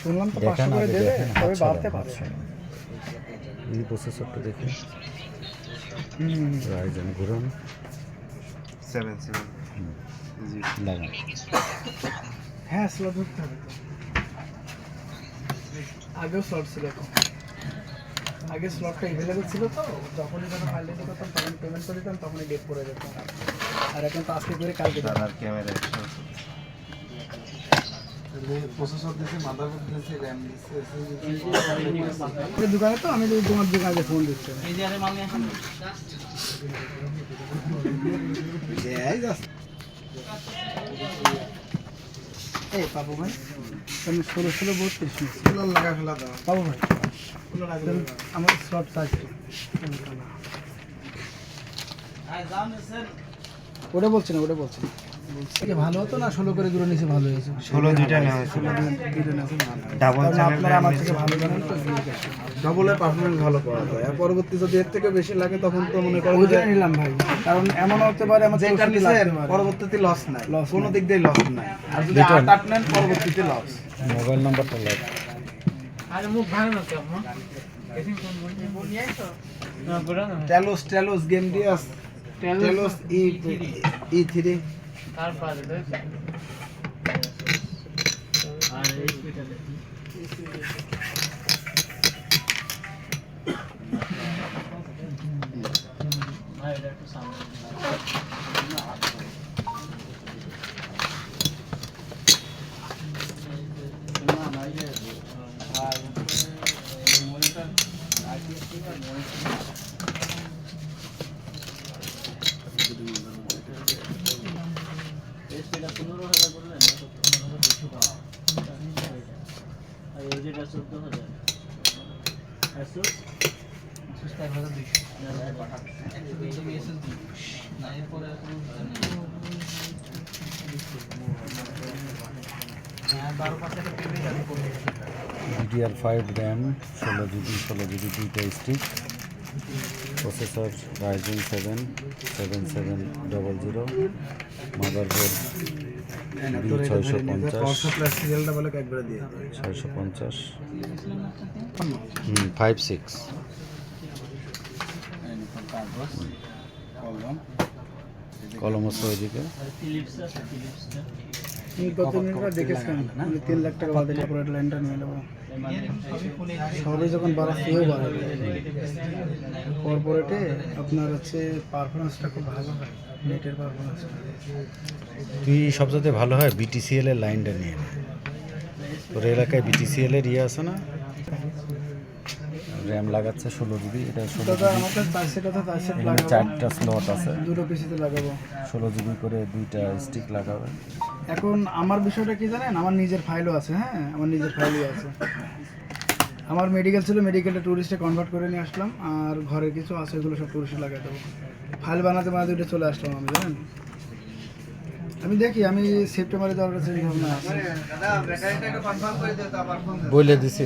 শুনলাম তো দেখেন 500 করে আগে দেবে, দেখেন তবে বাড়তে পারে। এই প্রসেসরটা দেখি হুম, রাইজেন ঘুরুন 7 জি লাগান হ্যাঁ স্লট ধরতে হবে তো। আগেও স্লট ছিল তো, আগে স্লটটা অ্যাভেলেবেল ছিল তো, যখনই যখন ফাইল দিতে করতাম তখন পেমেন্ট করে দিতাম, তখনই ডেট পড়ে যেত। আর এখন তো আজকে করে কালকে দেবো। আর ক্যামেরা প্রসেসর দিয়েছে, মাদারবোর্ড দিয়েছে, র্যাম দিয়েছে, ওই দোকানে তো আমি যদি তোমার দোকানে ফোন দিচ্ছি এই পাবো ভাই, তুমি 16 32 লাগা ফেলা দাও। পাবো ভাই, আমার স্লট চাইছি। ওটা বলছি না, ওটা বলছি না। বলছি ভালো হতো না, 16 করে দূরে নিচে ভালো হয়েছে। 16 দুইটা নেওয়া হয়েছিল ডাবল কারণ চ্যানেল আপনারা আমার থেকে ভালো জানেন তো, ডবলের পারফরমেন্স ভালো পাওয়া যায়। আর পরবর্তী যদি এর থেকে বেশি লাগে তখন তো মনে করো ওই জন্য নিলাম ভাই, কারণ এমন হতে পারে আমার যেটা 64 নিছেন লাগতে পারে। পরবর্তীতে লস নাই, Loss কোনো নাই। দিক দিয়ে লস নাই। আর যদি লিটন। 8 নেন পরবর্তীতে লস। মোবাইল নাম্বারটা লাগ টেলোস গেম দিয়ে আস, Telos E3 DDR5 RAM 16 GB দুইটা stick processor Ryzen 7 7700 motherboard B650 supply সিরিয়ালটা বলে একবারে দিয়ে 650 56 কলম আছে ওইদিকে গত মিনিটটা দেখেছিলাম, আমি 3 লাখ টাকা বাদে কর্পোরেট লাইনটা নিয়ে নেবো। সবই যখন বাড়াচ্ছে ও বাড়াবে। কর্পোরেটে আপনার হচ্ছে পারফরমেন্সটা খুব ভালো হয়, নেটের পারফরমেন্সটা। তুই সবচেয়ে ভালো হয় BTCL এর লাইনটা নিয়ে নে। তোর এলাকায় BTCL এর ইয়ে আছে না, র্যাম লাগাচ্ছে 16 GB, এটা 16 দাদা GB আমার কাছে তার সেটা তো তার সেট এখানে লাগাবো, 4টা স্লট আছে, দুটো পিসিতে লাগাবো। 16 GB করে দুইটা স্টিক লাগাবে। এখন আমার বিষয়টা কি জানেন, আমার নিজের ফাইলও আছে, হ্যাঁ আমার নিজের ফাইলই আছে। আমার মেডিকেল ছিল, মেডিকেলটা ট্যুরিস্টে কনভার্ট করে নিয়ে আসলাম, আর ঘরের কিছু আছে ওগুলো সব ট্যুরিস্টে লাগাই দেবো। ফাইল বানাতে উঠে চলে আসলাম আমি, জানেন। আমি দেখি, আমি সেপ্টেম্বরে যাওয়ার চিন্তা ভাবনা আছে। বলে দিছি।